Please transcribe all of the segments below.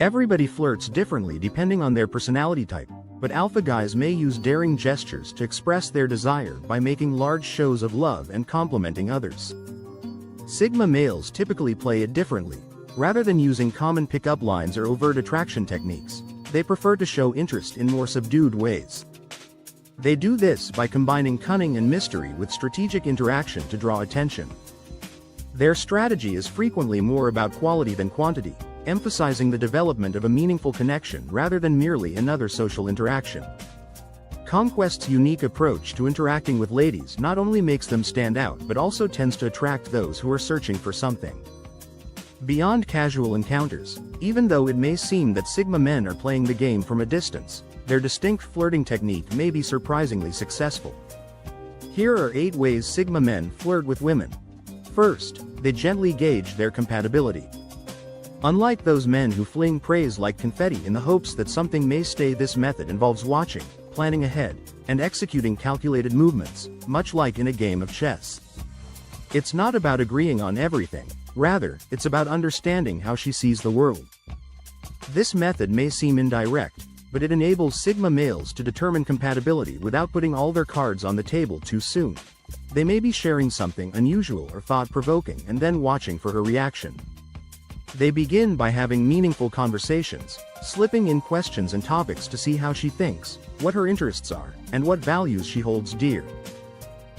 Everybody flirts differently depending on their personality type, but alpha guys may use daring gestures to express their desire by making large shows of love and complimenting others. Sigma males typically play it differently. Rather than using common pickup lines or overt attraction techniques, they prefer to show interest in more subdued ways. They do this by combining cunning and mystery with strategic interaction to draw attention. Their strategy is frequently more about quality than quantity, emphasizing the development of a meaningful connection rather than merely another social interaction. Conquest's unique approach to interacting with ladies not only makes them stand out but also tends to attract those who are searching for something beyond casual encounters. Even though it may seem that Sigma men are playing the game from a distance, their distinct flirting technique may be surprisingly successful. Here are 8 ways Sigma men flirt with women. First, they gently gauge their compatibility. Unlike those men who fling praise like confetti in the hopes that something may stay, this method involves watching, planning ahead, and executing calculated movements, much like in a game of chess. It's not about agreeing on everything, rather, it's about understanding how she sees the world. This method may seem indirect, but it enables Sigma males to determine compatibility without putting all their cards on the table too soon. They may be sharing something unusual or thought-provoking and then watching for her reaction. They begin by having meaningful conversations, slipping in questions and topics to see how she thinks, what her interests are, and what values she holds dear.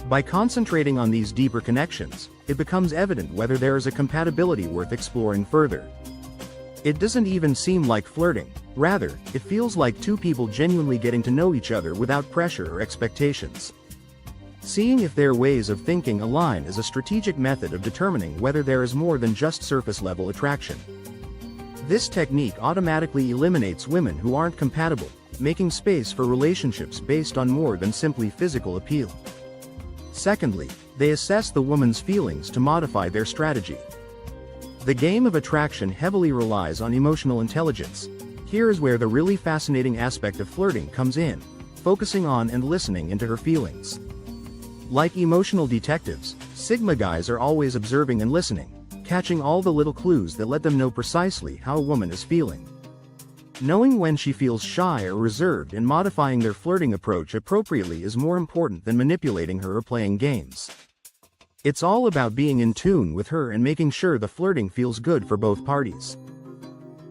By concentrating on these deeper connections, it becomes evident whether there is a compatibility worth exploring further. It doesn't even seem like flirting, rather, it feels like two people genuinely getting to know each other without pressure or expectations. Seeing if their ways of thinking align is a strategic method of determining whether there is more than just surface-level attraction. This technique automatically eliminates women who aren't compatible, making space for relationships based on more than simply physical appeal. Secondly, they assess the woman's feelings to modify their strategy. The game of attraction heavily relies on emotional intelligence. Here is where the really fascinating aspect of flirting comes in, focusing on and listening into her feelings. Like emotional detectives, Sigma guys are always observing and listening, catching all the little clues that let them know precisely how a woman is feeling. Knowing when she feels shy or reserved and modifying their flirting approach appropriately is more important than manipulating her or playing games. It's all about being in tune with her and making sure the flirting feels good for both parties.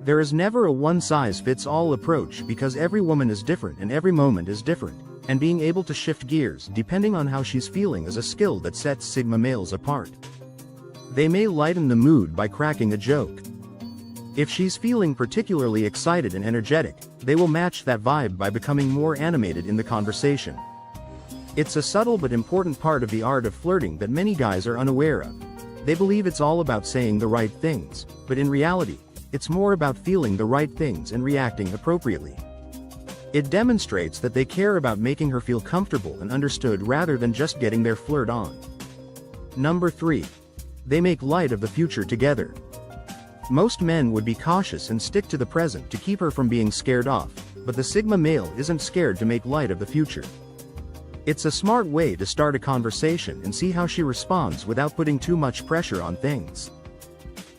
There is never a one-size-fits-all approach because every woman is different and every moment is different, and being able to shift gears depending on how she's feeling is a skill that sets Sigma males apart. They may lighten the mood by cracking a joke. If she's feeling particularly excited and energetic, they will match that vibe by becoming more animated in the conversation. It's a subtle but important part of the art of flirting that many guys are unaware of. They believe it's all about saying the right things, but in reality, it's more about feeling the right things and reacting appropriately. It demonstrates that they care about making her feel comfortable and understood rather than just getting their flirt on. Number 3. They make light of the future together. Most men would be cautious and stick to the present to keep her from being scared off, but the Sigma male isn't scared to make light of the future. It's a smart way to start a conversation and see how she responds without putting too much pressure on things.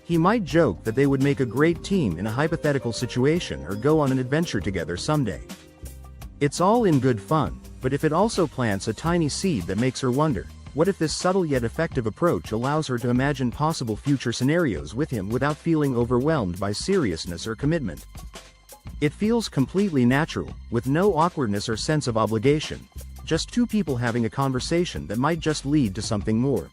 He might joke that they would make a great team in a hypothetical situation or go on an adventure together someday. It's all in good fun, but if it also plants a tiny seed that makes her wonder, what if this subtle yet effective approach allows her to imagine possible future scenarios with him without feeling overwhelmed by seriousness or commitment? It feels completely natural, with no awkwardness or sense of obligation, just two people having a conversation that might just lead to something more.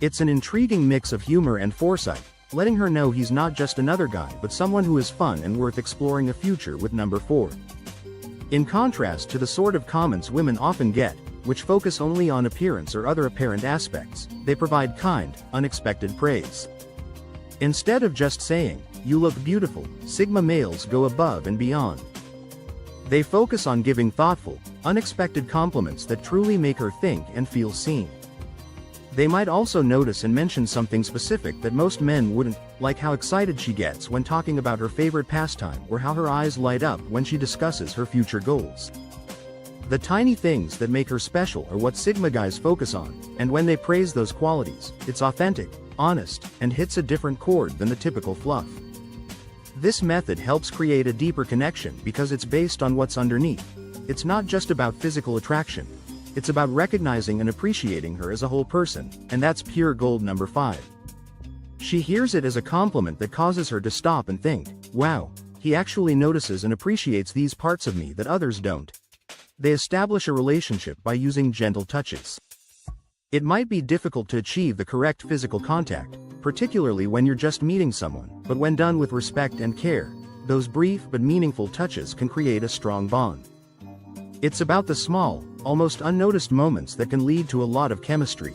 It's an intriguing mix of humor and foresight, letting her know he's not just another guy but someone who is fun and worth exploring a future with. Number 4. In contrast to the sort of comments women often get, which focus only on appearance or other apparent aspects, they provide kind, unexpected praise. Instead of just saying, "You look beautiful," Sigma males go above and beyond. They focus on giving thoughtful, unexpected compliments that truly make her think and feel seen. They might also notice and mention something specific that most men wouldn't, like how excited she gets when talking about her favorite pastime or how her eyes light up when she discusses her future goals. The tiny things that make her special are what Sigma guys focus on, and when they praise those qualities, it's authentic, honest, and hits a different chord than the typical fluff. This method helps create a deeper connection because it's based on what's underneath. It's not just about physical attraction. It's about recognizing and appreciating her as a whole person, and that's pure gold. Number 5. She hears it as a compliment that causes her to stop and think, wow, he actually notices and appreciates these parts of me that others don't. They establish a relationship by using gentle touches. It might be difficult to achieve the correct physical contact, particularly when you're just meeting someone, but when done with respect and care, those brief but meaningful touches can create a strong bond. It's about the small, almost unnoticed moments that can lead to a lot of chemistry.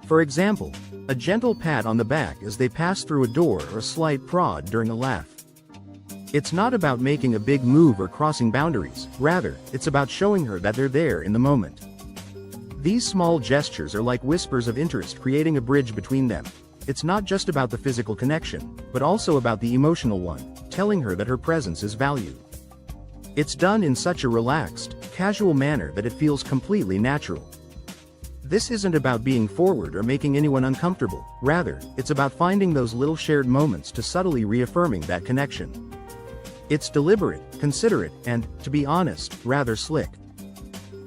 For example, a gentle pat on the back as they pass through a door or a slight prod during a laugh. It's not about making a big move or crossing boundaries, rather, it's about showing her that they're there in the moment. These small gestures are like whispers of interest, creating a bridge between them. It's not just about the physical connection, but also about the emotional one, telling her that her presence is valued. It's done in such a relaxed, casual manner that it feels completely natural. This isn't about being forward or making anyone uncomfortable, rather, it's about finding those little shared moments to subtly reaffirming that connection. It's deliberate, considerate, and, to be honest, rather slick.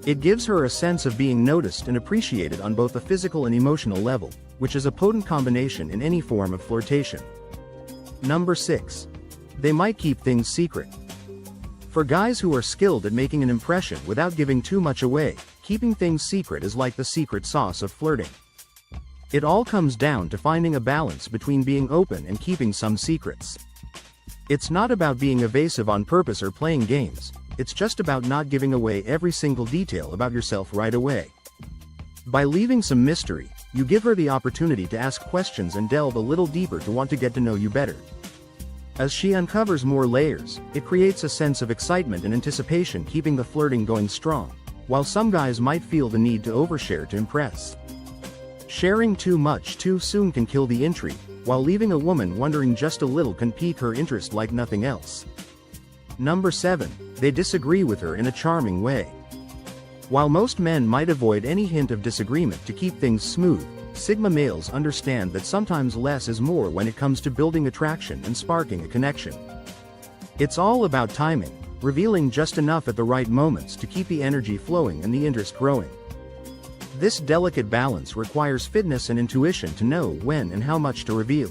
It gives her a sense of being noticed and appreciated on both a physical and emotional level, which is a potent combination in any form of flirtation. Number 6. They might keep things secret. For guys who are skilled at making an impression without giving too much away, keeping things secret is like the secret sauce of flirting. It all comes down to finding a balance between being open and keeping some secrets. It's not about being evasive on purpose or playing games, it's just about not giving away every single detail about yourself right away. By leaving some mystery, you give her the opportunity to ask questions and delve a little deeper to want to get to know you better. As she uncovers more layers, it creates a sense of excitement and anticipation, keeping the flirting going strong, while some guys might feel the need to overshare to impress. Sharing too much too soon can kill the intrigue, while leaving a woman wondering just a little can pique her interest like nothing else. Number 7. They disagree with her in a charming way. While most men might avoid any hint of disagreement to keep things smooth, Sigma males understand that sometimes less is more when it comes to building attraction and sparking a connection. It's all about timing, revealing just enough at the right moments to keep the energy flowing and the interest growing. This delicate balance requires fitness and intuition to know when and how much to reveal.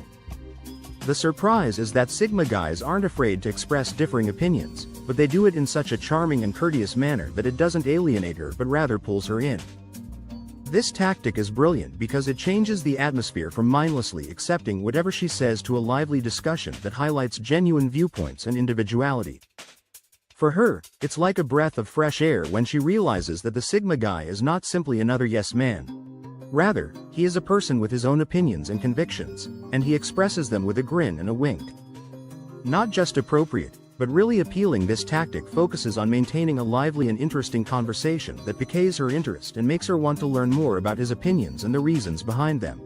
The surprise is that Sigma guys aren't afraid to express differing opinions, but they do it in such a charming and courteous manner that it doesn't alienate her but rather pulls her in. This tactic is brilliant because it changes the atmosphere from mindlessly accepting whatever she says to a lively discussion that highlights genuine viewpoints and individuality. For her, it's like a breath of fresh air when she realizes that the Sigma guy is not simply another yes man. Rather, he is a person with his own opinions and convictions, and he expresses them with a grin and a wink. Not just appropriate, but really appealing. This tactic focuses on maintaining a lively and interesting conversation that piques her interest and makes her want to learn more about his opinions and the reasons behind them.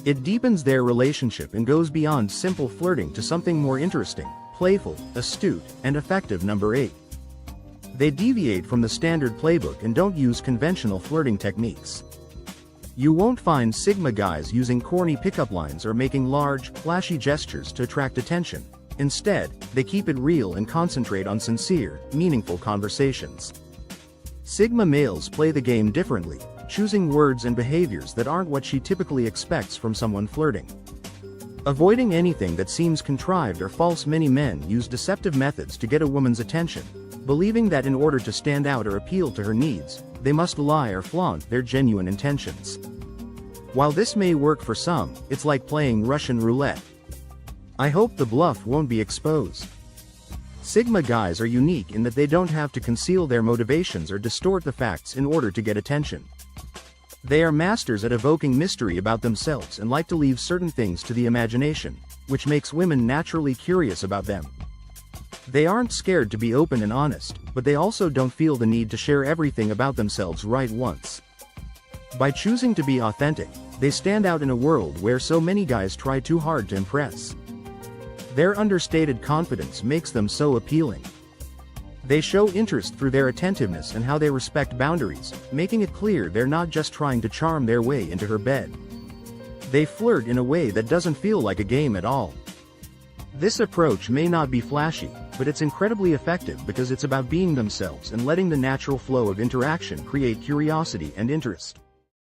It deepens their relationship and goes beyond simple flirting to something more interesting, playful, astute, and effective. Number 8. They deviate from the standard playbook and don't use conventional flirting techniques. You won't find Sigma guys using corny pickup lines or making large, flashy gestures to attract attention. Instead, they keep it real and concentrate on sincere, meaningful conversations. Sigma males play the game differently, choosing words and behaviors that aren't what she typically expects from someone flirting. Avoiding anything that seems contrived or false. Many men use deceptive methods to get a woman's attention, believing that in order to stand out or appeal to her needs, they must lie or flaunt their genuine intentions. While this may work for some, it's like playing Russian roulette. I hope the bluff won't be exposed. Sigma guys are unique in that they don't have to conceal their motivations or distort the facts in order to get attention. They are masters at evoking mystery about themselves and like to leave certain things to the imagination, which makes women naturally curious about them. They aren't scared to be open and honest, but they also don't feel the need to share everything about themselves right once. By choosing to be authentic, they stand out in a world where so many guys try too hard to impress. Their understated confidence makes them so appealing. They show interest through their attentiveness and how they respect boundaries, making it clear they're not just trying to charm their way into her bed. They flirt in a way that doesn't feel like a game at all. This approach may not be flashy, but it's incredibly effective because it's about being themselves and letting the natural flow of interaction create curiosity and interest.